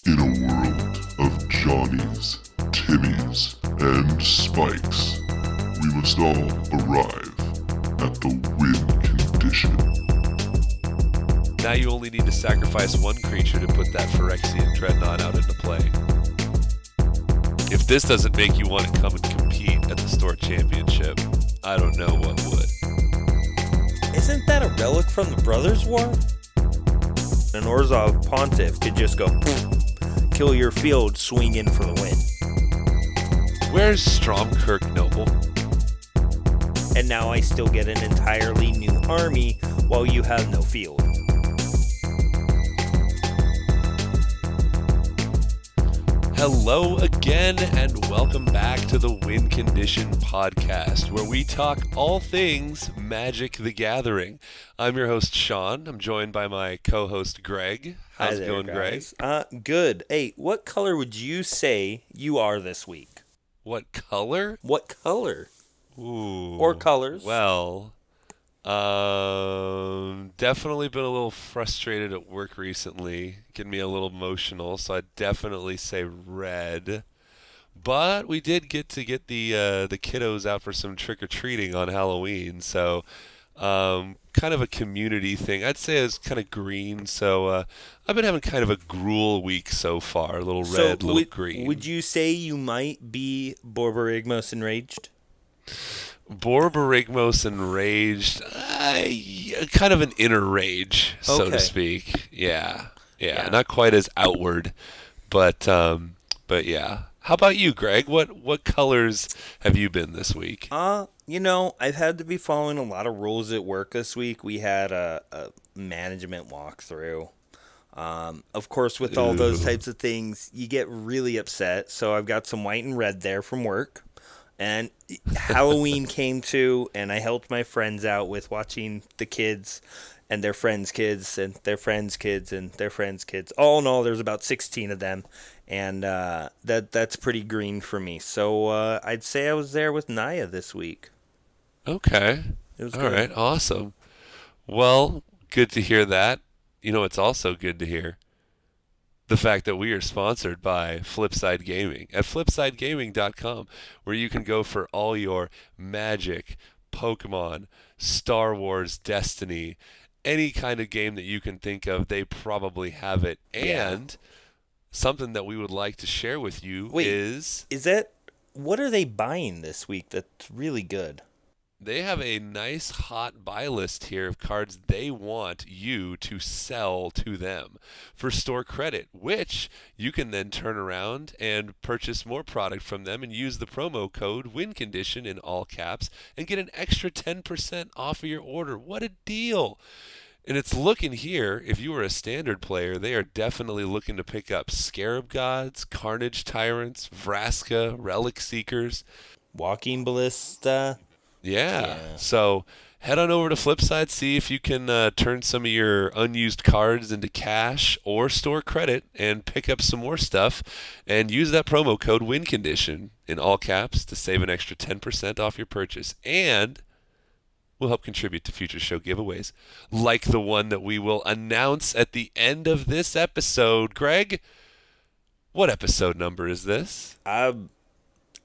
In a world of Johnnies, Timmies, and Spikes, we must all arrive at the win condition. Now you only need to sacrifice one creature to put that Phyrexian Dreadnought out into play. If this doesn't make you want to come and compete at the store championship, I don't know what would. Isn't that a relic from the Brothers' War? An Orzhov Pontiff could just go kill your field, swing in for the win. Where's Stromkirk Noble? And now I still get an entirely new army while you have no field. Hello again, and welcome back to the Win Condition podcast, where we talk all things Magic the Gathering. I'm your host, Sean. I'm joined by my co-host, Greg. How's it going, Greg? Good. Hey, what color would you say you are this week? What color? What color? Ooh. Or colors? Well, definitely been a little frustrated at work recently, getting me a little emotional, so I'd definitely say red. But we did get the kiddos out for some trick-or-treating on Halloween, so kind of a community thing. I'd say it's kind of green, so I've been having kind of a gruel week so far, a little red, little green. Would you say you might be Borborygmos enraged? Borborygmos enraged, kind of an inner rage, so to Okay. speak. Yeah, not quite as outward, but yeah. How about you, Greg? What colors have you been this week? I've had to be following a lot of rules at work this week. We had a management walkthrough. Of course, with all those types of things, you get really upset. So I've got some white and red there from work. And Halloween came too, and I helped my friends out with watching the kids and their friends' kids and their friends' kids and their friends' kids. All in all, there's about 16 of them, and that's pretty green for me. So I'd say I was there with Naya this week. Okay. It was All good. right, awesome. Well, good to hear that. You know, it's also good to hear the fact that we are sponsored by Flipside Gaming at flipsidegaming.com, where you can go for all your Magic, Pokemon, Star Wars, Destiny, any kind of game that you can think of, they probably have it. Yeah. And something that we would like to share with you is What are they buying this week that's really good? they have a nice hot buy list here of cards they want you to sell to them for store credit, which you can then turn around and purchase more product from them and use the promo code WINCONDITION in all caps and get an extra 10% off of your order. What a deal! And it's looking here, if you were a standard player, they are definitely looking to pick up Scarab Gods, Carnage Tyrants, Vraska, Relic Seekers. Walking Ballista. Yeah. So head on over to Flipside, see if you can turn some of your unused cards into cash or store credit and pick up some more stuff and use that promo code WINCONDITION in all caps to save an extra 10% off your purchase. And will help contribute to future show giveaways like the one that we will announce at the end of this episode. Greg, what episode number is this? I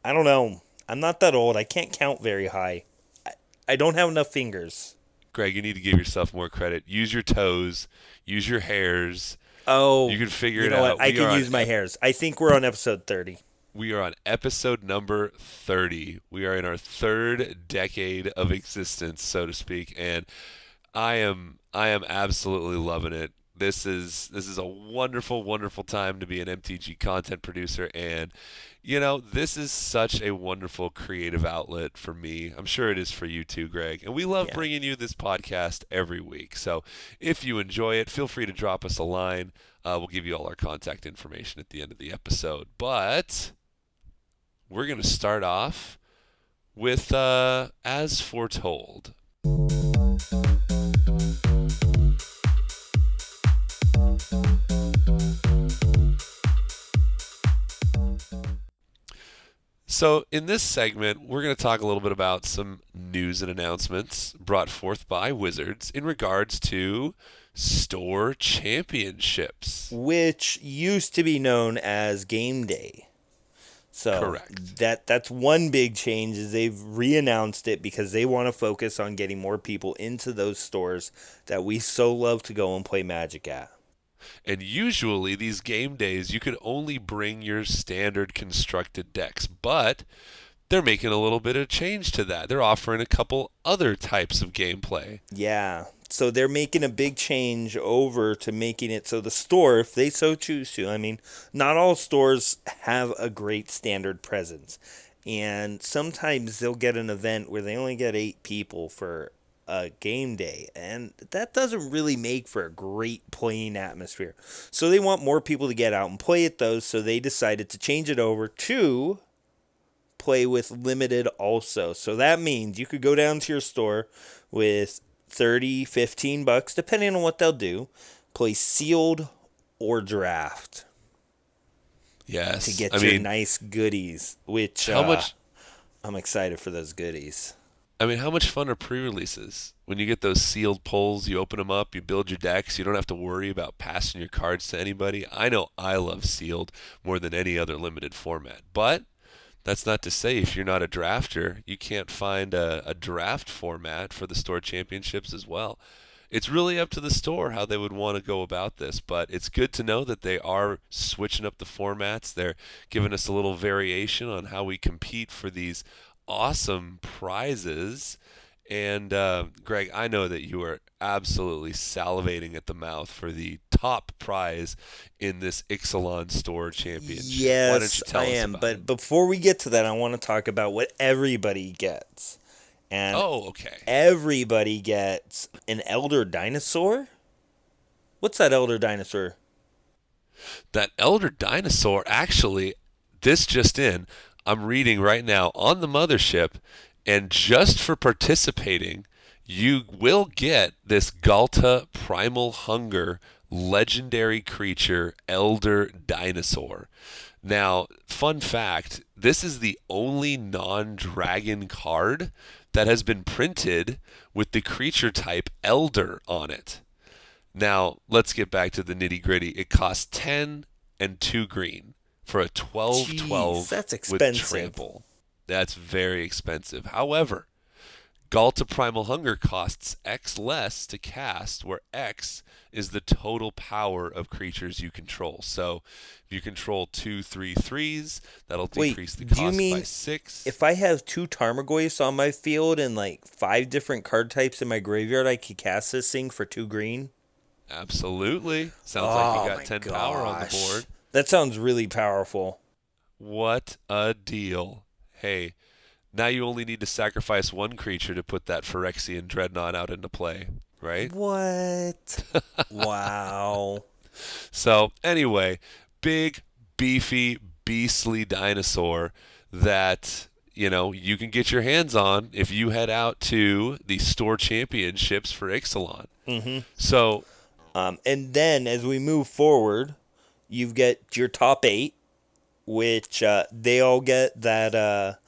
don't know. I'm not that old. I can't count very high. I don't have enough fingers. Greg, you need to give yourself more credit. Use your toes. Use your hairs. Oh, You can figure you it know out. what? I We are can on use my hairs. I think we're on episode 30. We are on episode number 30. We are in our third decade of existence, so to speak, and I am absolutely loving it. This is a wonderful, wonderful time to be an MTG content producer, and you know, this is such a wonderful creative outlet for me. I'm sure it is for you too, Greg. And we love bringing you this podcast every week. So if you enjoy it, feel free to drop us a line. We'll give you all our contact information at the end of the episode. But we're going to start off with As Foretold. So, in this segment, we're going to talk a little bit about some news and announcements brought forth by Wizards in regards to store championships. Which used to be known as Game Day. So Correct. that's one big change is they've re-announced it because they want to focus on getting more people into those stores that we so love to go and play Magic at. And usually these game days, you could only bring your standard constructed decks, but they're making a little bit of change to that. They're offering a couple other types of gameplay. Yeah. So they're making a big change over to making it so the store, if they so choose to, I mean, not all stores have a great standard presence. And sometimes they'll get an event where they only get 8 people for a game day. And that doesn't really make for a great playing atmosphere. So they want more people to get out and play at those. So they decided to change it over to play with limited also. So that means you could go down to your store with $30, $15, depending on what they'll do, play sealed or draft. Yes. To get your nice goodies, which how much? I'm excited for those goodies. I mean, how much fun are pre-releases? When you get those sealed pulls, you open them up, you build your decks, you don't have to worry about passing your cards to anybody. I know I love sealed more than any other limited format. But that's not to say if you're not a drafter, you can't find a draft format for the store championships as well. It's really up to the store how they would want to go about this, but it's good to know that they are switching up the formats. They're giving us a little variation on how we compete for these awesome prizes. And Greg, I know that you are absolutely salivating at the mouth for the top prize in this Ixalan store championship. Yes, why don't you tell I us am. about But it? before we get to that, I want to talk about what everybody gets. And Okay. everybody gets an Elder Dinosaur. What's that Elder Dinosaur? That Elder Dinosaur, actually, this just in, I'm reading right now on the mothership, and just for participating, you will get this Galta Primal Hunger legendary creature, Elder Dinosaur. Now, fun fact, this is the only non-dragon card that has been printed with the creature type Elder on it. Now, let's get back to the nitty-gritty. It costs 10 and 2 green for a 12/12 Jeez, that's with expensive. trample. That's very expensive. However, Galta Primal Hunger costs X less to cast, where X is the total power of creatures you control. So if you control 2, 3 threes, that'll decrease the do you cost mean by 6. If I have 2 Tarmogoyfs on my field and like 5 different card types in my graveyard, I could cast this thing for 2 green? Absolutely. Sounds like you got my 10 power on the gosh. board. That sounds really powerful. What a deal. Hey, now you only need to sacrifice 1 creature to put that Phyrexian Dreadnought out into play, right? What? Wow. So, anyway, big, beefy, beastly dinosaur that, you can get your hands on if you head out to the store championships for Ixalan. Mm-hmm. So, And then as we move forward, you get your top 8, which they all get that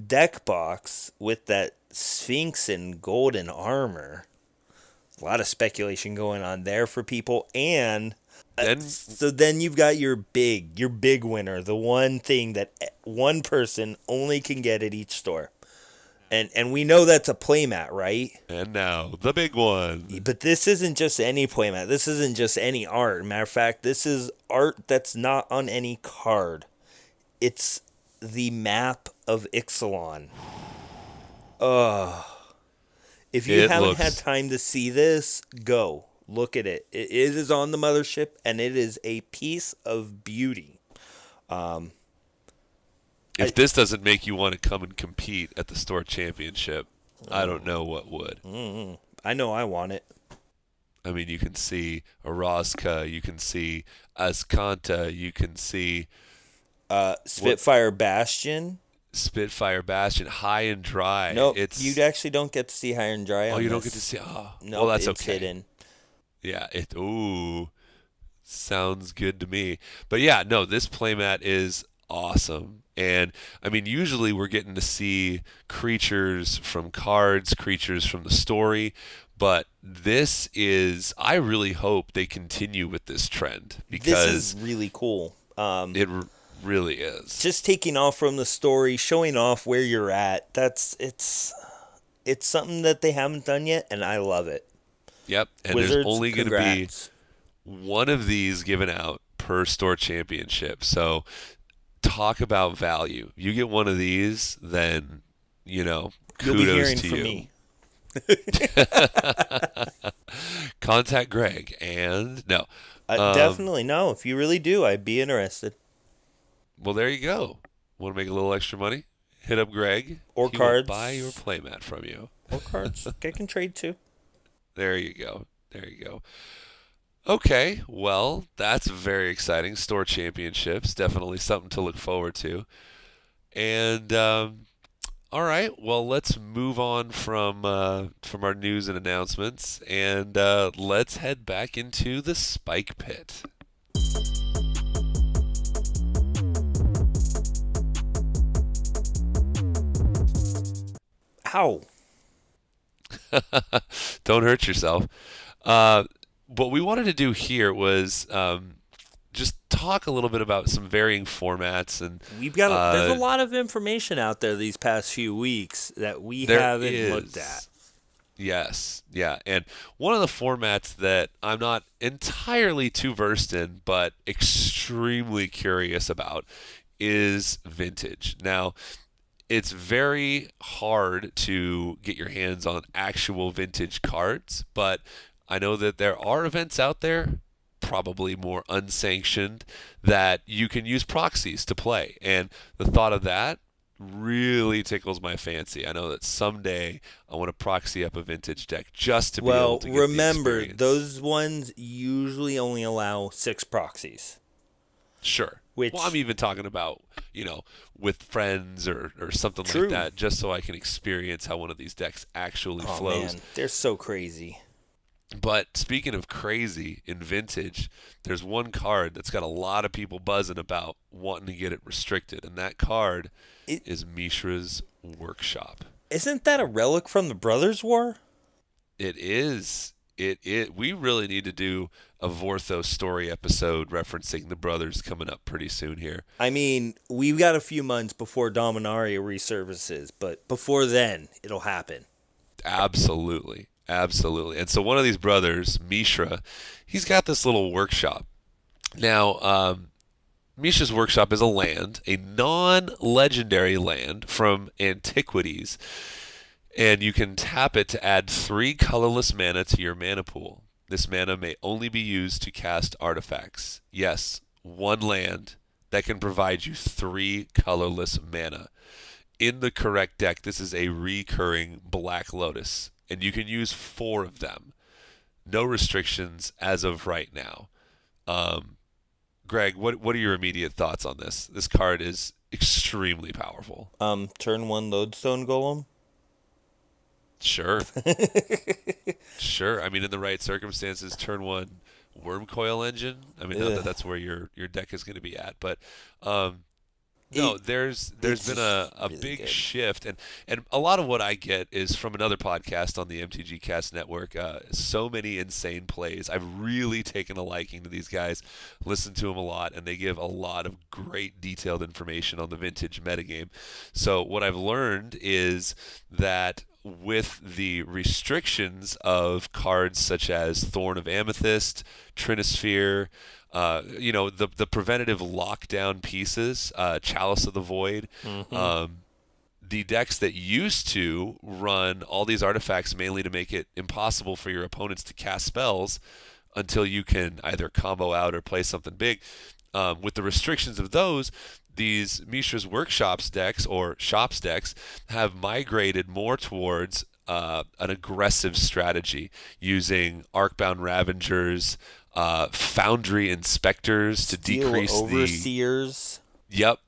deck box with that Sphinx and golden armor. A lot of speculation going on there for people. And so then you've got your big winner, the one thing that one person only can get at each store. And we know that's a playmat, right? And now, the big one. But this isn't just any playmat. This isn't just any art. Matter of fact, this is art that's not on any card. It's the map of Ixalan. If you haven't had time to see this, go. Look at it. It is on the mothership, and it is a piece of beauty. If this doesn't make you want to come and compete at the store championship, I don't know what would. I know I want it. I mean, you can see Orozca, you can see Azcanta, you can see Spitfire Bastion. Spitfire Bastion, High and Dry. No, you actually don't get to see High and Dry. Oh, on you don't this. get to see. Oh, No, well, that's it's okay. hidden. Yeah, sounds good to me. But yeah, no, this playmat is awesome. And I mean, usually we're getting to see creatures from cards, creatures from the story, but I really hope they continue with this trend This is because really cool. really is. Just taking off from the story, showing off where you're at. It's something that they haven't done yet, and I love it. Yep. And Wizards, there's only going to be congrats. one of these given out per store championship. So talk about value. You get one of these, then, You'll be kudos hearing to from you. me. Contact Greg. And no. Definitely no. If you really do, I'd be interested. Well, there you go. Want to make a little extra money? Hit up Greg. Or He cards. will buy your playmat from you. Or cards. I can trade too. There you go. There you go. Okay, well, that's very exciting. Store championships, definitely something to look forward to. And all right, well, let's move on from our news and announcements, and let's head back into the Spike Pit. Ow. Don't hurt yourself. What we wanted to do here was just talk a little bit about some varying formats, and We've got there's a lot of information out there these past few weeks that we haven't looked at. Yes, yeah, and one of the formats that I'm not entirely too versed in, but extremely curious about, is vintage. Now, it's very hard to get your hands on actual vintage cards, but I know that there are events out there, probably more unsanctioned, that you can use proxies to play. And the thought of that really tickles my fancy. I know that someday I want to proxy up a vintage deck just to be able to get remember, the experience. those ones usually only allow 6 proxies. Sure. Which, well, I'm even talking about, with friends or something True. like that, just so I can experience how one of these decks actually flows. Man, they're so crazy. But speaking of crazy in vintage, there's one card that's got a lot of people buzzing about wanting to get it restricted, and that card is Mishra's Workshop. Isn't that a relic from the Brothers' War? It is. We really need to do a Vorthos story episode referencing the brothers coming up pretty soon here. I mean, we've got a few months before Dominaria resurfaces, but before then, it'll happen. Absolutely. Absolutely. And so one of these brothers, Mishra, he's got this little workshop. Now, Mishra's Workshop is a land, a non-legendary land from Antiquities, and you can tap it to add 3 colorless mana to your mana pool. This mana may only be used to cast artifacts. Yes, one land that can provide you 3 colorless mana. In the correct deck, this is a recurring Black Lotus, and you can use 4 of them. No restrictions as of right now. Greg, what are your immediate thoughts on this? This card is extremely powerful. Turn 1 Lodestone Golem. Sure. Sure. I mean, in the right circumstances, turn 1 Worm Coil Engine. I mean, not that that's where your deck is going to be at, but no, there's been a really big good. shift, and a lot of what I get is from another podcast on the MTG Cast Network. So many insane plays. I've really taken a liking to these guys, listened to them a lot, and they give a lot of great detailed information on the vintage metagame. So what I've learned is that with the restrictions of cards such as Thorn of Amethyst, Trinisphere, the preventative lockdown pieces, Chalice of the Void, the decks that used to run all these artifacts mainly to make it impossible for your opponents to cast spells until you can either combo out or play something big. With the restrictions of those, these Mishra's Workshops decks or Shops decks have migrated more towards an aggressive strategy using Arcbound Ravengers, Foundry Inspectors to decrease Overseers. Yep.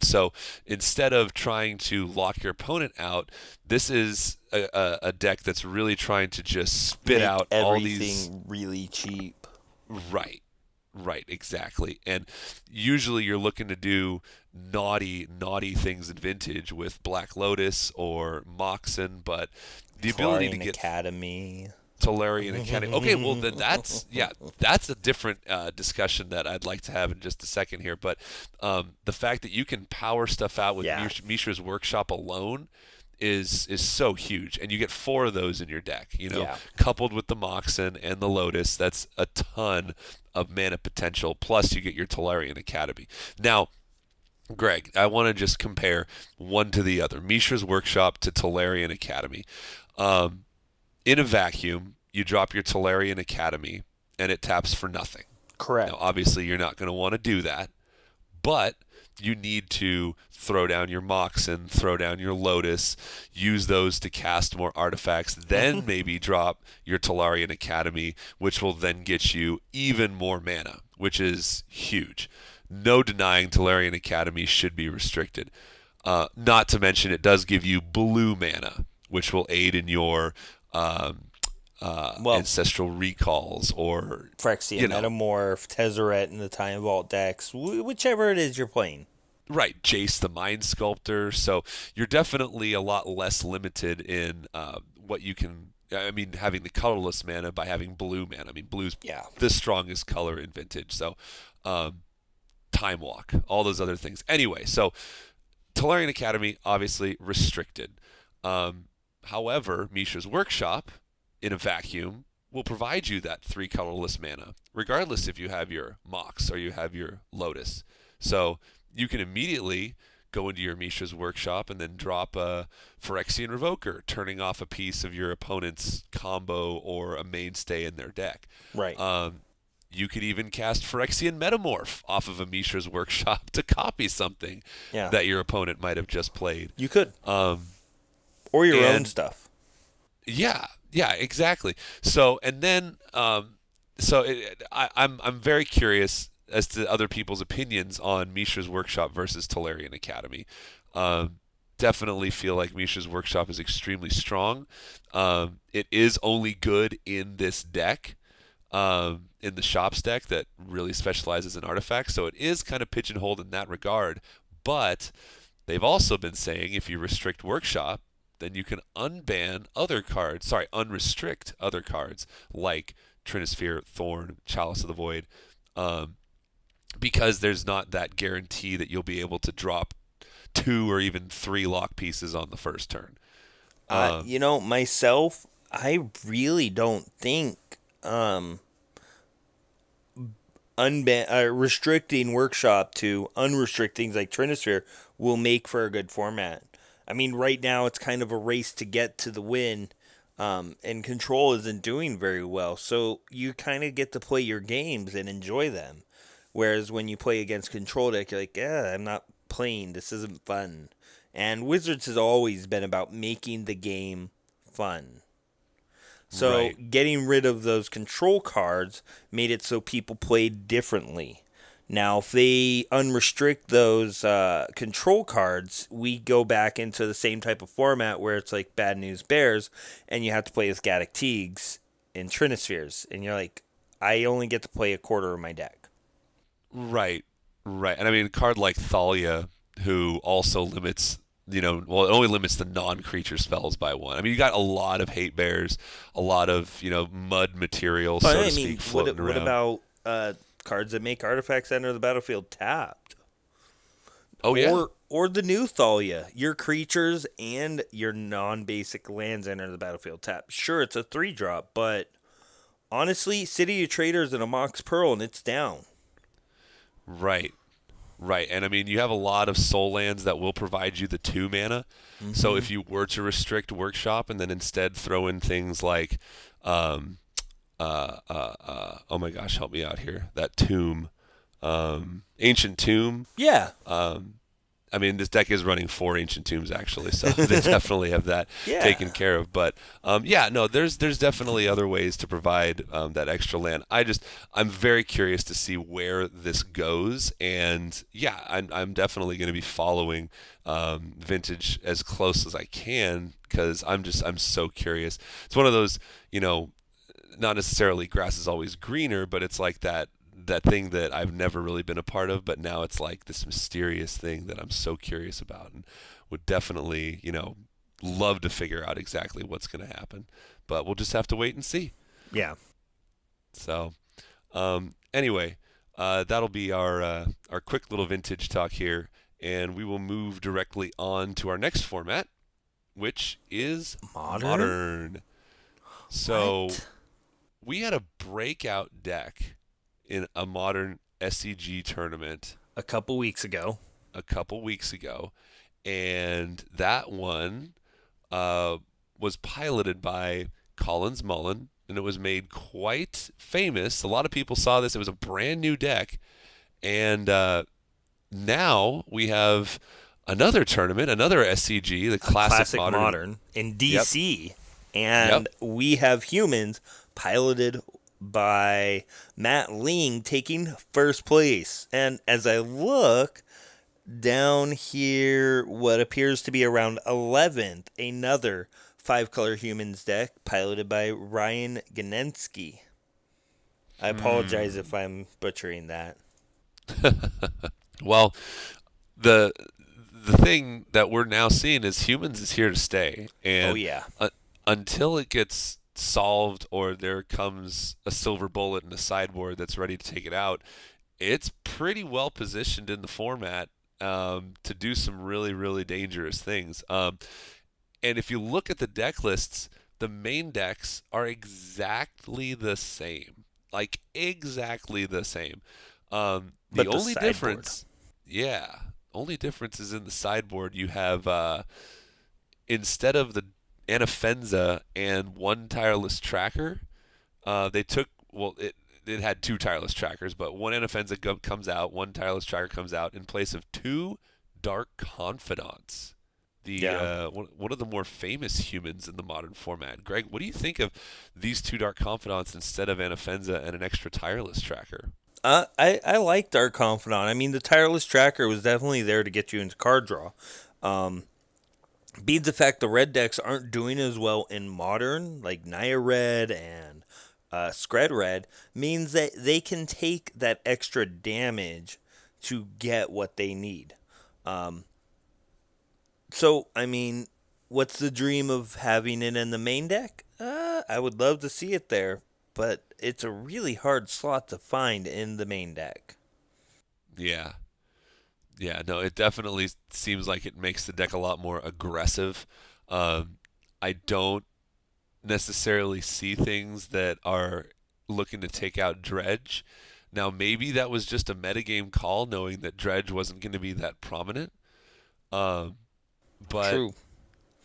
So instead of trying to lock your opponent out, this is a deck that's really trying to just spit Make out all these everything really cheap. Right. Right, exactly. And usually you're looking to do naughty, naughty things in Vintage with Black Lotus or Moxen, but the ability to Tolarian get Academy. Tolarian Academy. Okay, well then that's a different discussion that I'd like to have in just a second here. But the fact that you can power stuff out with Yeah. Mishra's Workshop alone is so huge, and you get 4 of those in your deck. Yeah. Coupled with the Moxen and the Lotus, that's a ton of mana potential. Plus, you get your Tolarian Academy. Now, Greg, I want to just compare one to the other: Mishra's Workshop to Tolarian Academy. Um, in a vacuum, you drop your Tolarian Academy, and it taps for nothing. Correct. Now, obviously, you're not going to want to do that, but you need to throw down your Moxen, throw down your Lotus, use those to cast more artifacts, then maybe drop your Tolarian Academy, which will then get you even more mana, which is huge. No denying Tolarian Academy should be restricted. Not to mention it does give you blue mana, which will aid in your ancestral recalls or Phyrexian Metamorph, Tezzeret in the Time Vault decks, whichever it is you're playing. Right, Jace the Mind Sculptor. So you're definitely a lot less limited in what you can. I mean, having the colorless mana by having blue mana. I mean, blue's the strongest color in Vintage. So, Time Walk, all those other things. Anyway, so Tolarian Academy obviously restricted. However, Mishra's Workshop, in a vacuum, will provide you that 3 colorless mana, regardless if you have your Mox or you have your Lotus. So you can immediately go into your Mishra's Workshop and then drop a Phyrexian Revoker, turning off a piece of your opponent's combo or a mainstay in their deck. Right. You could even cast Phyrexian Metamorph off of a Mishra's Workshop to copy something that your opponent might have just played. You could. Or your own stuff. Yeah, exactly. So, and then, I'm very curious as to other people's opinions on Mishra's Workshop versus Tolarian Academy. Definitely feel like Mishra's Workshop is extremely strong. It is only good in this deck, in the Shops deck that really specializes in artifacts, so it is kind of pigeonholed in that regard. But they've also been saying if you restrict Workshop, then you can unrestrict other cards like Trinisphere, Thorn, Chalice of the Void, because there's not that guarantee that you'll be able to drop 2 or even 3 lock pieces on the first turn. Myself, I really don't think restricting Workshop to unrestrict things like Trinisphere will make for a good format. I mean, right now it's kind of a race to get to the win, and Control isn't doing very well. So you kind of get to play your games and enjoy them. Whereas when you play against Control deck, you're like, I'm not playing. This isn't fun. And Wizards has always been about making the game fun. So getting rid of those Control cards made it so people played differently. Now, if they unrestrict those Control cards, we go back into the same type of format where it's like Bad News Bears, and you have to play with Gaddock Teagues and Trinispheres. And you're like, I only get to play a quarter of my deck. Right. And I mean, a card like Thalia, who also limits, it only limits the non-creature spells by 1. I mean, you got a lot of Hate Bears, a lot of, mud material, so to speak, floating around. What about cards that make artifacts enter the battlefield tapped? Oh, yeah. Or the new Thalia. Your creatures and your non-basic lands enter the battlefield tapped. Sure, it's a 3-drop, but honestly, City of Traders and a Mox Pearl, and it's down. Right. And I mean, you have a lot of soul lands that will provide you the 2 mana. Mm-hmm. So if you were to restrict Workshop and then instead throw in things like, oh my gosh, help me out here. That Tomb, Ancient Tomb. Yeah. I mean, this deck is running 4 Ancient Tombs, actually, so they definitely have that taken care of. But, there's definitely other ways to provide that extra land. I'm very curious to see where this goes. And, I'm definitely going to be following Vintage as close as I can because I'm so curious. It's one of those, not necessarily grass is always greener, but it's like that that thing that I've never really been a part of, but now it's like this mysterious thing that I'm so curious about and would definitely, love to figure out exactly what's going to happen. But we'll just have to wait and see. Yeah. So, anyway, that'll be our quick little vintage talk here, and we will move directly on to our next format, which is modern. So, we had a breakout deck in a modern SCG tournament a couple weeks ago, and that one was piloted by Collins Mullen, and it was made quite famous. A lot of people saw this. It was a brand new deck, and now we have another tournament, another SCG, the Classic Modern in DC, and we have humans piloted by Matt Ling taking first place. And as I look down here, what appears to be around 11th, another 5-color humans deck piloted by Ryan Ganensky. I apologize if I'm butchering that. Well, the thing that we're now seeing is humans is here to stay, and until it gets solved or there comes a silver bullet in the sideboard that's ready to take it out, it's pretty well positioned in the format to do some really, really dangerous things. And if you look at the deck lists, the main decks are exactly the same. Like, exactly the same. The only difference, only difference is in the sideboard. You have, instead of the Anafenza and one tireless tracker, they took, it had 2 tireless trackers, but one Anafenza comes out, one tireless tracker comes out in place of 2 Dark Confidants. One of the more famous humans in the modern format. Greg, what do you think of these 2 Dark Confidants instead of Anafenza and an extra tireless tracker? I like Dark Confidant. I mean, the tireless tracker was definitely there to get you into card draw. Be the fact the red decks aren't doing as well in modern, like Naya Red and Scred Red, means that they can take that extra damage to get what they need. So, I mean, what's the dream of having it in the main deck? I would love to see it there, but it's a really hard slot to find in the main deck. Yeah, no, it definitely seems like it makes the deck a lot more aggressive. I don't necessarily see things that are looking to take out Dredge. Now, maybe that was just a metagame call, knowing that Dredge wasn't going to be that prominent. But True.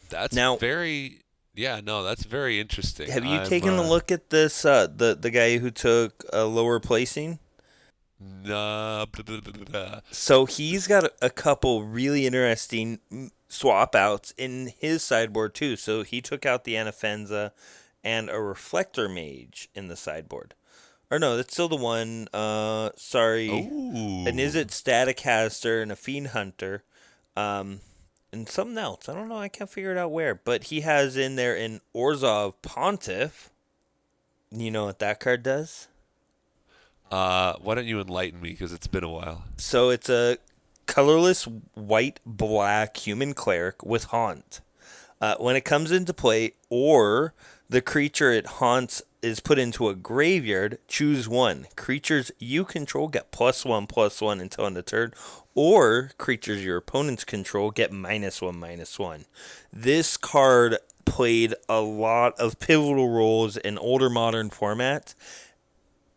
That's very interesting. Have you taken a look at this? The guy who took a lower placing. No. So he's got a couple really interesting swap outs in his sideboard too. So he took out the Anafenza and a Reflector Mage in the sideboard. Or no, that's still the one. Sorry. Ooh. An Izzet Staticaster and a Fiend Hunter. And something else. I don't know. I can't figure it out where. But he has in there an Orzhov Pontiff. You know what that card does? Why don't you enlighten me, because it's been a while. So it's a colorless white-black human cleric with Haunt. When it comes into play, or the creature it haunts is put into a graveyard, choose one. Creatures you control get +1/+1 until end of turn, or creatures your opponents control get -1/-1. This card played a lot of pivotal roles in older modern formats,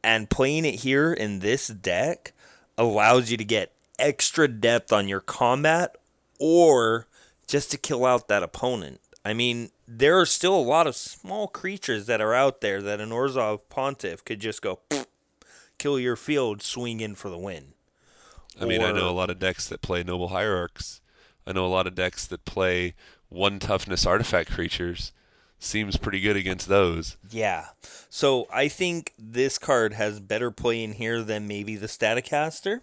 and playing it here in this deck allows you to get extra depth on your combat, or just to kill out that opponent. I mean, there are still a lot of small creatures that are out there that an Orzhov Pontiff could just go kill your field, swing in for the win. I mean, I know a lot of decks that play Noble Hierarchs. I know a lot of decks that play 1 toughness artifact creatures. Seems pretty good against those. Yeah. So I think this card has better play in here than maybe the Staticaster.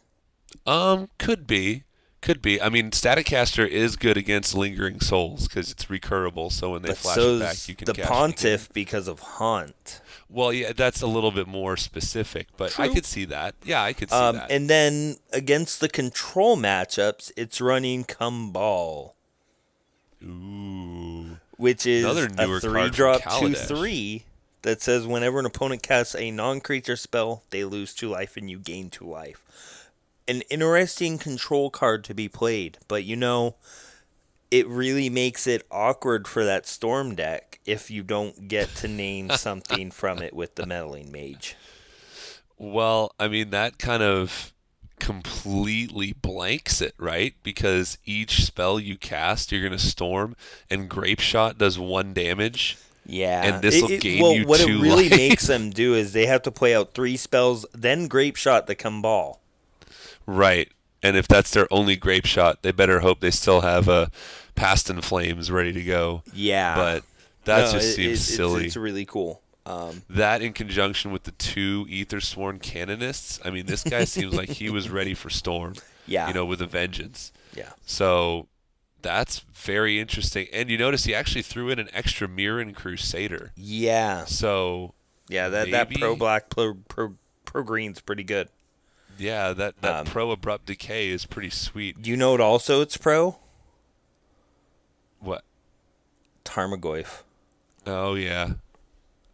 Could be. Could be. I mean, Staticaster is good against Lingering Souls because it's recurable. So when they But flash it back, so's you can the cash it Pontiff again. because of Haunt. Well, yeah, that's a little bit more specific, but I True. could see that. Yeah, I could see that. And then against the control matchups, it's running Kumbal, Ooh, which is another a newer card from 3-drop Kaladesh. 2/3 that says whenever an opponent casts a non-creature spell, they lose 2 life and you gain 2 life. An interesting control card to be played, but it really makes it awkward for that Storm deck if you don't get to name something from it with the Meddling Mage. Well, I mean, that kind of completely blanks it, right? Because each spell you cast, you're going to storm, and Grape Shot does 1 damage, Yeah. and this will gain Well, you what it 2 really life. makes them do is they have to play out 3 spells, then Grape Shot the Kumbal. Right. And if that's their only Grape Shot, they better hope they still have a Past in Flames ready to go. Yeah. But that No, just seems silly. it's really cool. That in conjunction with the 2 Aethersworn Canonists, I mean, this guy seems like he was ready for Storm, Yeah. with a vengeance. Yeah. So that's very interesting. And you notice he actually threw in an extra Mirren Crusader. Yeah. So Yeah, that maybe, pro black pro green's pretty good. yeah, that Pro Abrupt Decay is pretty sweet. You know what also it's pro? What? Tarmogoyf. Oh, yeah.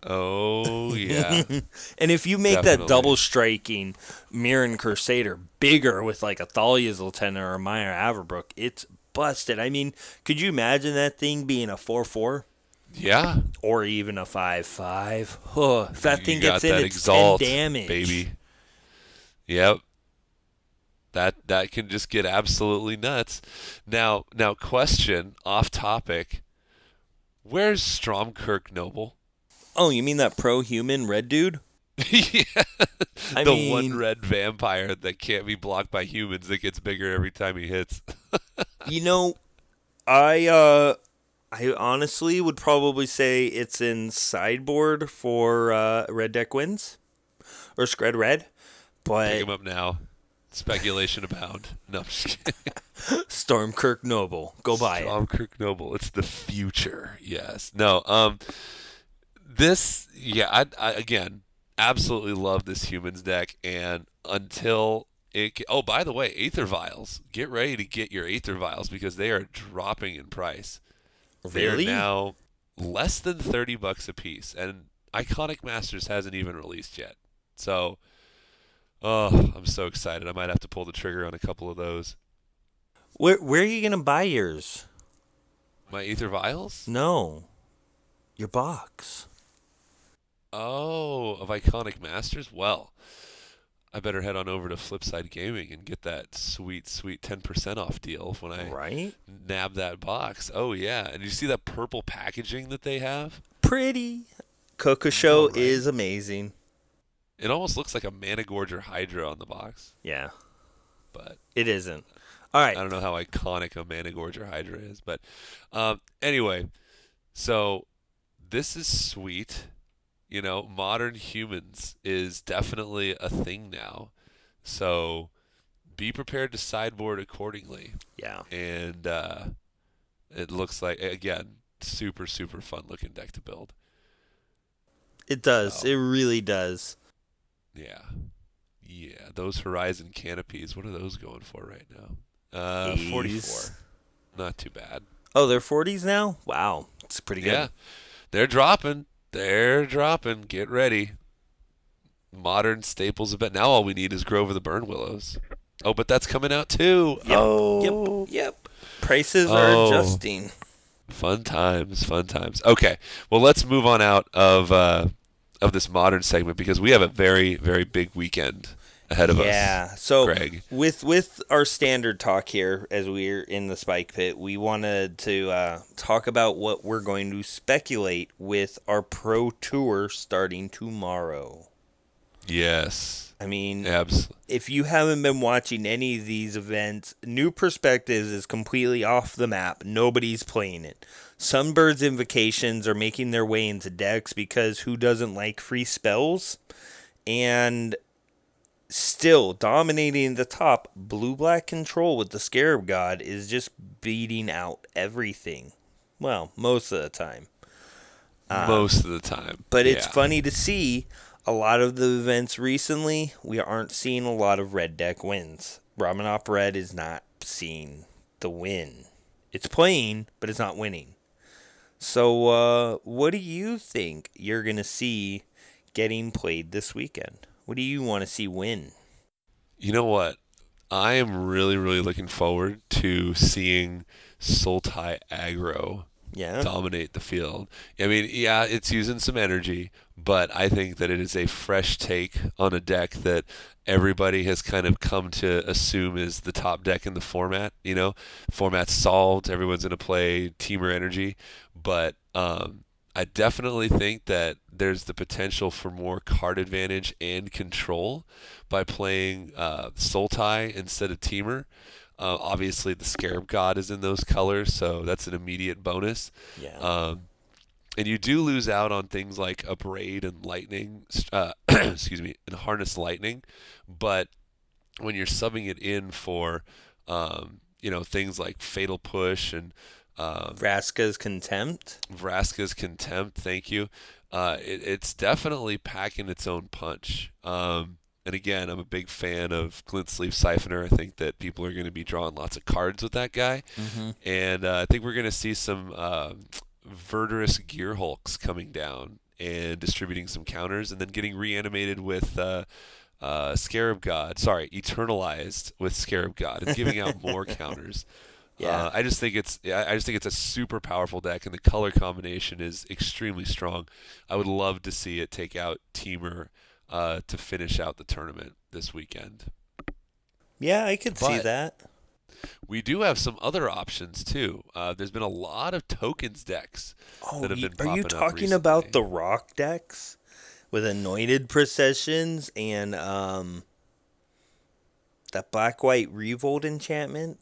Oh, yeah. And if you make Definitely. that double striking Mirren Crusader bigger with like a Thalia's Lieutenant or a Meyer Averbrook, it's busted. I mean, could you imagine that thing being a 4/4? Yeah. Or even a 5/5? Oh, if that thing You got gets in, that it's Exalt, 10 damage. baby. Yep. That can just get absolutely nuts. Now, question off topic. Where's Stromkirk Noble? Oh, you mean that pro-human red dude? Yeah. I The mean, one red vampire that can't be blocked by humans that gets bigger every time he hits. I honestly would probably say it's in sideboard for red deck wins or Scred Red, Pick him but up now. Speculation abound. No, I'm just kidding. Stormkirk Noble, go buy it. Stromkirk Noble. It's the future. Yes. No. This. Yeah. I again absolutely love this humans deck, and until it. Oh, by the way, Aether Vials. Get ready to get your Aether Vials because they are dropping in price. They are Really? now less than $30 a piece, and Iconic Masters hasn't even released yet. So, oh, I'm so excited. I might have to pull the trigger on a couple of those. Where are you gonna buy yours? My Aether Vials? No, your box. Oh, of Iconic Masters? Well, I better head on over to Flipside Gaming and get that sweet, sweet 10% off deal when I Right? nab that box. Oh, yeah. And you see that purple packaging that they have? Pretty. Kokusho right? is amazing. It almost looks like a Managorger Hydra on the box, Yeah, but it isn't. All right. I don't know how iconic a Managorger Hydra is. But anyway, so this is sweet. Modern humans is definitely a thing now. So be prepared to sideboard accordingly. Yeah. And it looks like, again, super, super fun looking deck to build. It does. So, It really does. yeah. Yeah. Those Horizon Canopies, what are those going for right now? 80s. 44. Not too bad. Oh, they're 40s now? Wow. It's pretty good. Yeah. They're dropping. They're dropping. Get ready. Modern staples of it. Now all we need is Grove of the Burn Willows. Oh, but that's coming out too. Yep. Oh. Yep. Prices are adjusting. Fun times, fun times. Okay, well, let's move on out of this modern segment because we have a very, very big weekend ahead of us. Yeah. So Greg. with our standard talk here, as we're in the Spike Pit, we wanted to talk about what we're going to speculate with our Pro Tour starting tomorrow. Yes. I mean, Absolutely. if you haven't been watching any of these events, New Perspectives is completely off the map. Nobody's playing it. Sunbird's Invocations are making their way into decks because who doesn't like free spells? And still dominating the top, blue-black control with the Scarab God is just beating out everything. Well, most of the time. Most of the time. But it's Yeah. funny to see a lot of the events recently, we aren't seeing a lot of red deck wins. Ramanop Red is not seeing the win. It's playing, but it's not winning. So, what do you think you're going to see getting played this weekend? What do you want to see win? You know what? I am really, really looking forward to seeing Sultai aggro Yeah. dominate the field. I mean, yeah, it's using some energy, but I think that it is a fresh take on a deck that everybody has kind of come to assume is the top deck in the format. Format's solved. Everyone's going to play Teamer Energy, but I definitely think that there's the potential for more card advantage and control by playing Sultai instead of Teamer. Obviously, the Scarab God is in those colors, so that's an immediate bonus. Yeah. And you do lose out on things like Abrade and Lightning, excuse me, and Harness Lightning. But when you're subbing it in for, things like Fatal Push and Vraska's Contempt. Thank you. It's definitely packing its own punch. And again, I'm a big fan of Glint Sleeve Siphoner. I think that people are going to be drawing lots of cards with that guy. Mm-hmm. And I think we're going to see some Verdurous Gear Hulks coming down and distributing some counters and then getting reanimated with Scarab God. Sorry, Eternalized with Scarab God and giving out more counters. Yeah. I just think it's a super powerful deck, and the color combination is extremely strong. I would love to see it take out Teamer to finish out the tournament this weekend. Yeah, I could see that. We do have some other options too. There's been a lot of tokens decks that have been popping up. Are you talking about the rock decks with anointed processions and that black-white revolt enchantment?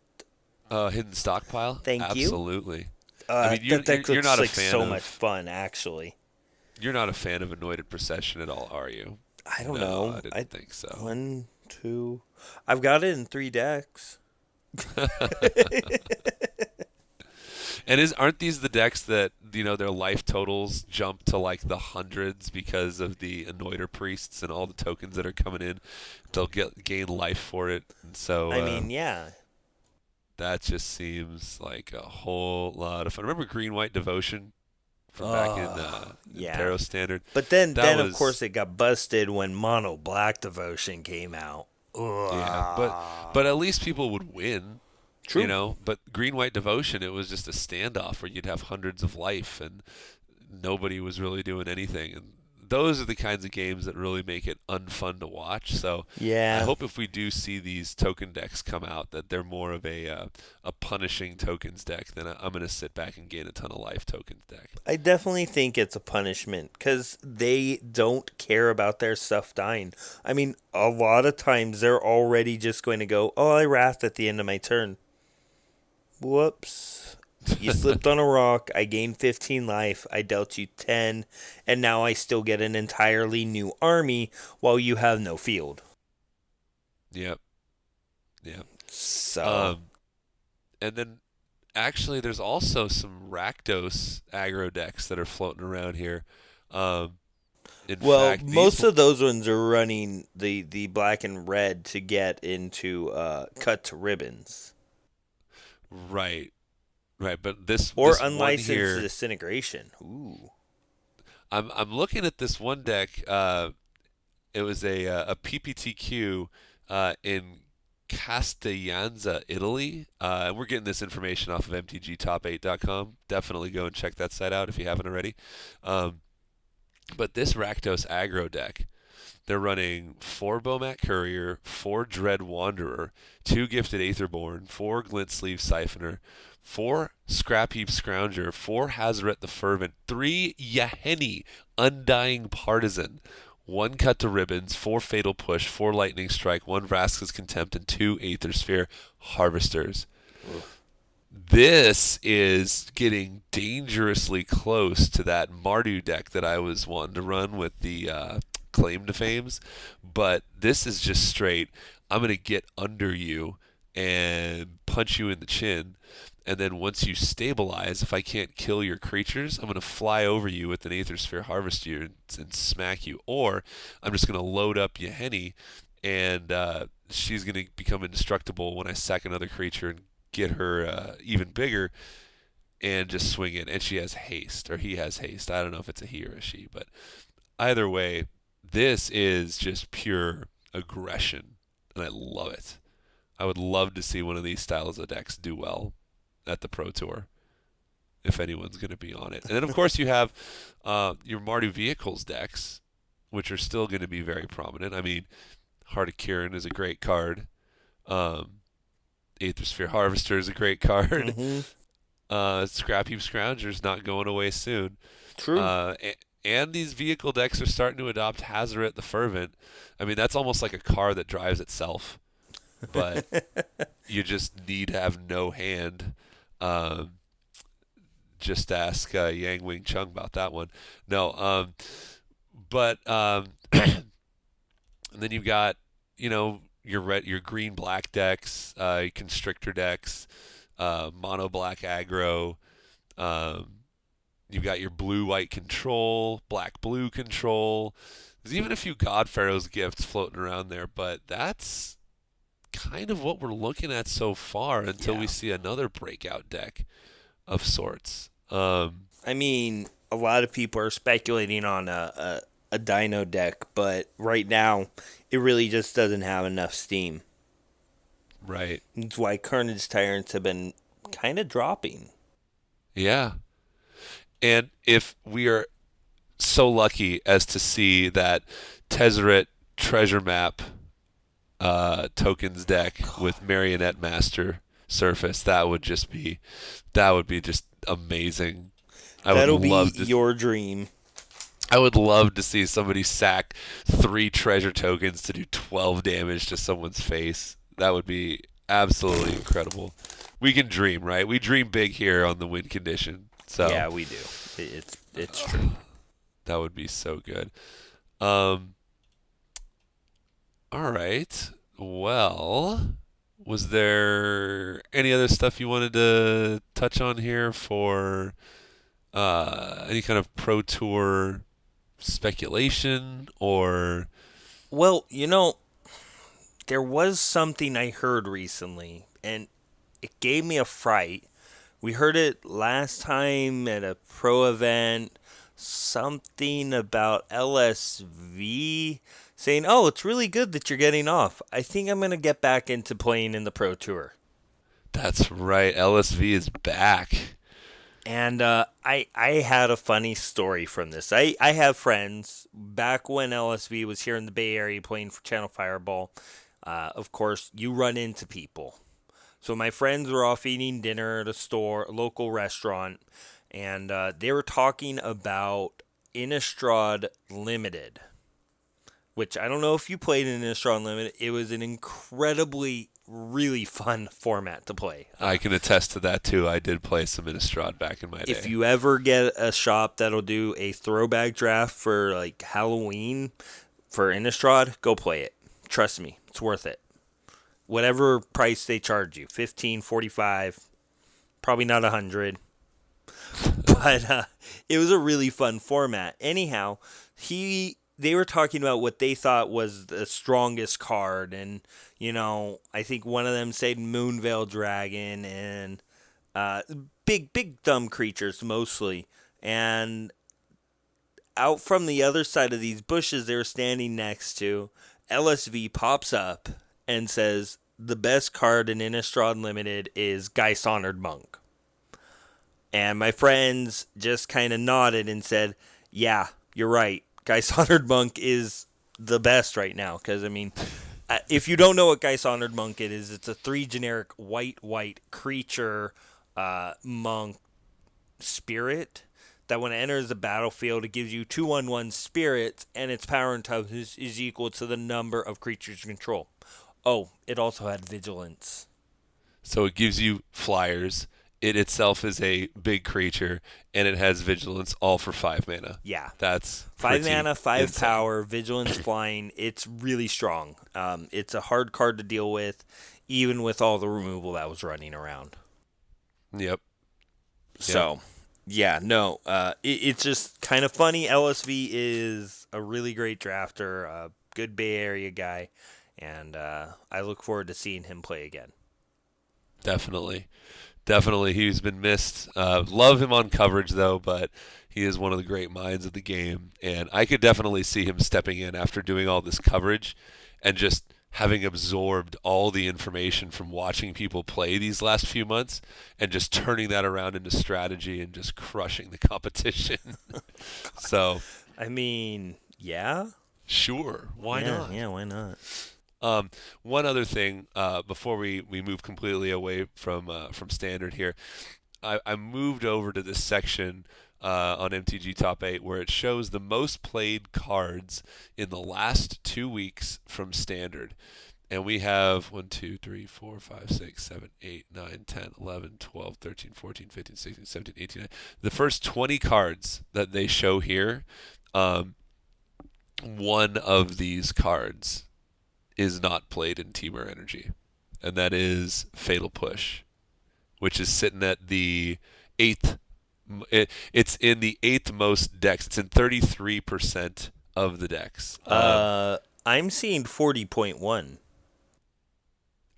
Hidden Stockpile? Thank you. Absolutely. I mean, that deck you're looks not a like fan so of, much fun, actually. You're not a fan of Anointed Procession at all, are you? I don't No, know. I didn't think so. 1, 2. I've got it in 3 decks. And aren't these the decks that their life totals jump to like the hundreds because of the Anointer Priests and all the tokens that are coming in? They'll gain life for it, and so I mean, yeah. that just seems like a whole lot of fun. Remember Green White Devotion from back in Tarot Standard? But then of course it got busted when Mono Black Devotion came out. Ugh. Yeah, but at least people would win. True. But Green White Devotion, it was just a standoff where you'd have hundreds of life and nobody was really doing anything. And those are the kinds of games that really make it unfun to watch. So yeah. I hope if we do see these token decks come out that they're more of a punishing tokens deck than I'm going to sit back and gain a ton of life tokens deck. I definitely think it's a punishment because they don't care about their stuff dying. I mean, a lot of times they're already just going to go, oh, I wrath at the end of my turn. Whoops. You slipped on a rock. I gained 15 life. I dealt you 10. And now I still get an entirely new army while you have no field. Yep. So. And then actually there's also some Rakdos aggro decks that are floating around here. Most of those ones are running the black and red to get into cut to ribbons. Right, but this unlicensed one here, disintegration. Ooh, I'm looking at this one deck. It was a PPTQ in Castellanza, Italy. And we're getting this information off of mtgtop8.com. Definitely go and check that site out if you haven't already. But this Rakdos aggro deck, they're running 4 Bomat Courier, 4 Dread Wanderer, 2 Gifted Aetherborn, 4 Glint Sleeve Siphoner, 4 Scrap Heap Scrounger, 4 Hazaret the Fervent, 3 Yaheni Undying Partisan, 1 Cut to Ribbons, 4 Fatal Push, 4 Lightning Strike, 1 Vraska's Contempt, and 2 Aether Sphere Harvesters. Oof. This is getting dangerously close to that Mardu deck that I was wanting to run with the claim to fames, but this is just straight. I'm going to get under you and punch you in the chin. And then once you stabilize, if I can't kill your creatures, I'm going to fly over you with an Aether Sphere Harvester and smack you. Or I'm just going to load up Yahenni, and she's going to become indestructible when I sack another creature and get her even bigger and just swing it. And she has haste, or he has haste. I don't know if it's a he or a she, but either way, this is just pure aggression, and I love it. I would love to see one of these styles of decks do well at the Pro Tour, if anyone's going to be on it. And then, of course, you have your Mardu Vehicles decks, which are still going to be very prominent. I mean, Heart of Kirin is a great card. Aether Sphere Harvester is a great card. Mm-hmm. Scrap Heap Scrounger's not going away soon. True. And these vehicle decks are starting to adopt Hazoret the Fervent. I mean, that's almost like a car that drives itself. But you just need to have no hand. Just ask Yang Wing Chung about that one. No, but and then you've got, your green black decks, constrictor decks, mono black aggro. You've got your blue white control, black blue control. There's even a few God Pharaoh's gifts floating around there, but that's kind of what we're looking at so far until we see another breakout deck of sorts. I mean, a lot of people are speculating on a Dino deck, but right now it really just doesn't have enough steam. Right. That's why Carnage Tyrants have been kind of dropping. Yeah. And if we are so lucky as to see that Tezzeret treasure map tokens deck with Marionette Master surface, that would be just amazing. That'll be your dream. I would love to see somebody sack 3 treasure tokens to do 12 damage to someone's face. That would be absolutely incredible. We can dream, right? We dream big here on the win condition. So yeah, we do. It's true. That would be so good. All right. Well, was there any other stuff you wanted to touch on here for any kind of Pro Tour speculation or? Well, there was something I heard recently, and it gave me a fright. We heard it last time at a pro event, something about LSV saying, oh, it's really good that you're getting off. I think I'm going to get back into playing in the Pro Tour. That's right. LSV is back. And I had a funny story from this. I have friends back when LSV was here in the Bay Area playing for Channel Fireball. Of course, you run into people. So my friends were off eating dinner at a local restaurant, and they were talking about Innistrad Limited, which I don't know if you played in Innistrad Limited. It was an incredibly, really fun format to play. I can attest to that, too. I did play some Innistrad back in my day. If you ever get a shop that'll do a throwback draft for like Halloween for Innistrad, go play it. Trust me, it's worth it. Whatever price they charge you, $15, $45, probably not $100. But it was a really fun format. Anyhow, they were talking about what they thought was the strongest card, and I think one of them said Moonveil Dragon and big dumb creatures mostly. And out from the other side of these bushes they were standing next to, LSV pops up and says the best card in Innistrad Limited is Geist Honored Monk. And my friends just kind of nodded and said, yeah, you're right. Geist Honored Monk is the best right now. Because, I mean, if you don't know what Geist Honored Monk is, it's a 3 generic white creature monk spirit that when it enters the battlefield, it gives you 2/1/1 spirits, and its power intelligence is equal to the number of creatures you control. Oh, it also had vigilance. So it gives you flyers, it itself is a big creature, and it has vigilance all for 5 mana. Yeah. That's 5 mana, 5 insane. power, vigilance, flying. It's really strong. It's a hard card to deal with, even with all the removal that was running around. Yep. So, yeah, no, it's just kind of funny. LSV is a really great drafter, a good Bay Area guy, and I look forward to seeing him play again. Definitely. He's been missed. Love him on coverage, though, but he is one of the great minds of the game. And I could definitely see him stepping in after doing all this coverage and just having absorbed all the information from watching people play these last few months and just turning that around into strategy and just crushing the competition. So, I mean, yeah. Sure. Why not? Yeah, why not? One other thing before we move completely away from standard here, I moved over to this section on MTG Top 8 where it shows the most played cards in the last 2 weeks from standard. And we have 1, 2, 3, 4, 5, 6, 7, 8, 9, 10, 11, 12, 13, 14, 15, 16, 17, 18, 19. The first 20 cards that they show here, one of these cards is not played in Temur Energy, and that is Fatal Push, which is sitting at the 8th. It's in the 8th most decks. It's in 33% of the decks. I'm seeing 40.1.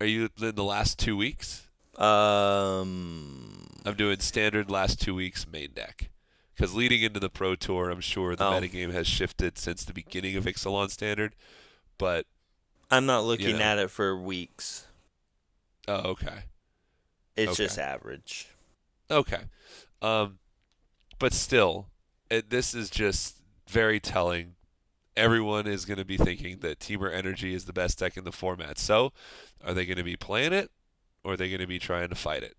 Are you in the last 2 weeks? I'm doing standard last 2 weeks main deck. Because leading into the Pro Tour, I'm sure the metagame has shifted since the beginning of Ixalan Standard, but I'm not looking at it for weeks. Oh, okay. It's just average. Okay. But still, this is just very telling. Everyone is going to be thinking that Temur Energy is the best deck in the format. So, are they going to be playing it, or are they going to be trying to fight it?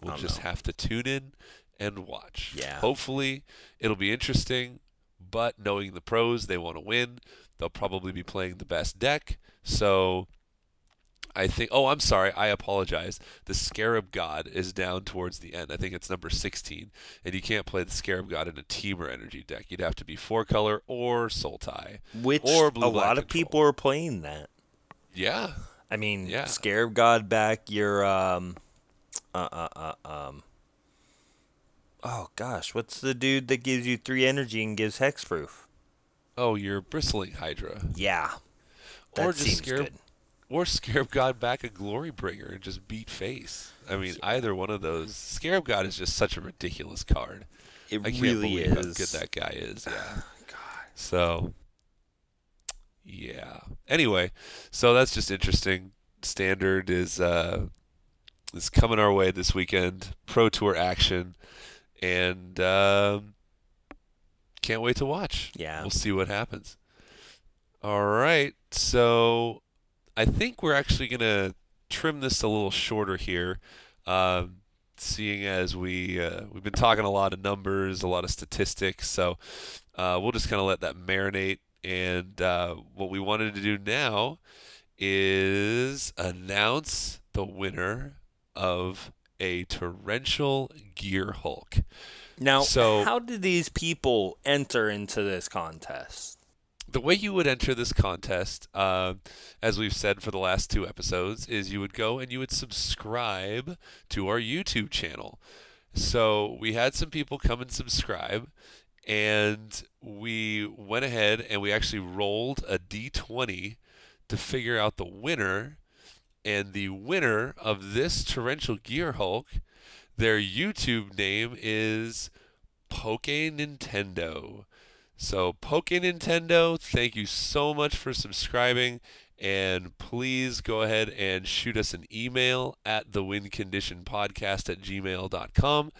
We'll just have to tune in and watch. Yeah. Hopefully, it'll be interesting, but knowing the pros, they want to win. They'll probably be playing the best deck. So I think, I'm sorry, I apologize. The Scarab God is down towards the end. I think it's number 16, and you can't play the Scarab God in a Temur Energy deck. You'd have to be 4-color or Sultai. Which or a lot of people are playing that. Yeah. I mean, Scarab God back, your, oh gosh, what's the dude that gives you 3 energy and gives hexproof? Oh, your Bristling Hydra. Yeah. That or just seems good. Or Scarab God back a Glorybringer and just beat face. I mean, either one of those. Scarab God is just such a ridiculous card. I can't really believe is. how good that guy is. Yeah. God. So, yeah. Anyway, so that's just interesting. Standard is coming our way this weekend. Pro Tour action. And can't wait to watch. Yeah. We'll see what happens. All right. So I think we're actually going to trim this a little shorter here, seeing as we've been talking a lot of numbers, a lot of statistics. So we'll just kind of let that marinate. And what we wanted to do now is announce the winner of a Torrential Gear Hulk. Now, how did these people enter into this contest? The way you would enter this contest, as we've said for the last 2 episodes, is you would go and you would subscribe to our YouTube channel. So we had some people come and subscribe, and we went ahead and we actually rolled a D20 to figure out the winner. And the winner of this Torrential Gear Hulk, their YouTube name is Poke Nintendo. So, Poke Nintendo, thank you so much for subscribing, and please go ahead and shoot us an email at thewinconditionpodcast@gmail.com.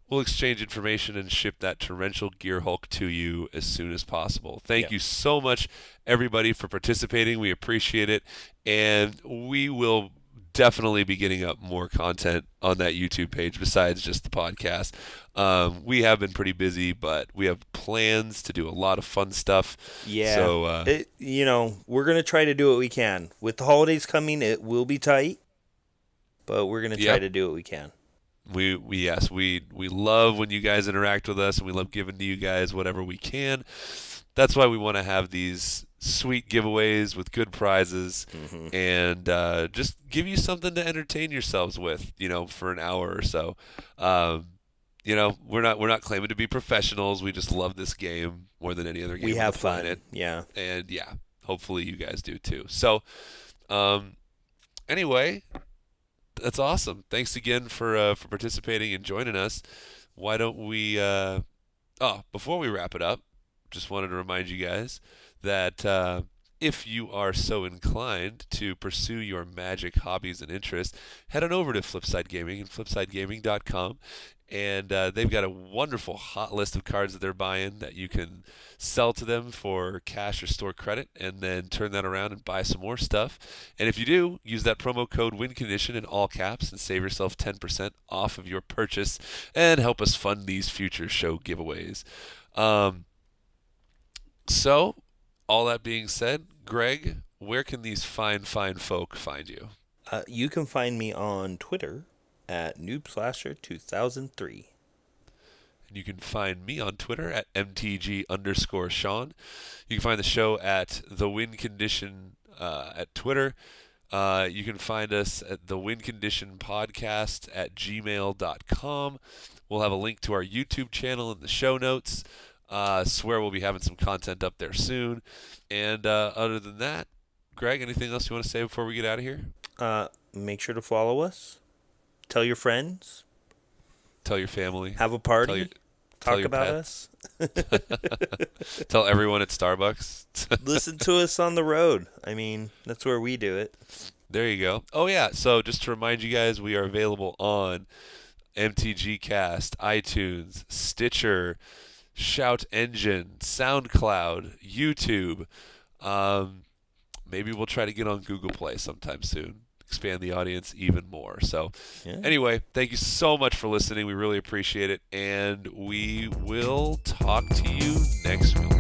We'll exchange information and ship that Torrential Gear Hulk to you as soon as possible. Thank you so much, everybody, for participating. We appreciate it, and we will definitely be getting up more content on that YouTube page besides just the podcast. We have been pretty busy, but we have plans to do a lot of fun stuff. Yeah. So, we're going to try to do what we can. With the holidays coming, it will be tight, but we're going to try to do what we can. We love when you guys interact with us, and we love giving to you guys whatever we can. That's why we want to have these sweet giveaways with good prizes, and just give you something to entertain yourselves with, for an hour or so. We're not claiming to be professionals. We just love this game more than any other game We on have the planet. fun. Yeah. And yeah, hopefully you guys do too. So, anyway, that's awesome. Thanks again for participating and joining us. Why don't we? Before we wrap it up, just wanted to remind you guys that if you are so inclined to pursue your magic hobbies and interests, head on over to Flipside Gaming and flipsidegaming.com. And they've got a wonderful hot list of cards that they're buying that you can sell to them for cash or store credit, and then turn that around and buy some more stuff. And if you do, use that promo code WINCONDITION in all caps and save yourself 10% off of your purchase and help us fund these future show giveaways. So, all that being said, Greg, where can these fine folk find you? You can find me on Twitter at NoobSlasher2003. And you can find me on Twitter at MTG_Sean. You can find the show at The Win Condition at Twitter. You can find us at the Win Condition Podcast at gmail.com. We'll have a link to our YouTube channel in the show notes. Swear we'll be having some content up there soon. And other than that, Greg, anything else you want to say before we get out of here? Make sure to follow us. Tell your friends. Tell your family. Have a party. Tell Talk your about pets. us. Tell everyone at Starbucks. Listen to us on the road. I mean, that's where we do it. There you go. Oh, yeah. So just to remind you guys, we are available on MTG Cast, iTunes, Stitcher, Shout Engine, SoundCloud, YouTube. Maybe we'll try to get on Google Play sometime soon. Expand the audience even more. So, Anyway, thank you so much for listening. We really appreciate it. And we will talk to you next week.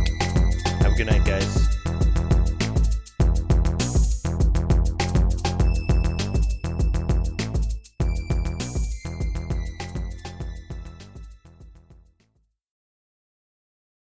Have a good night, guys.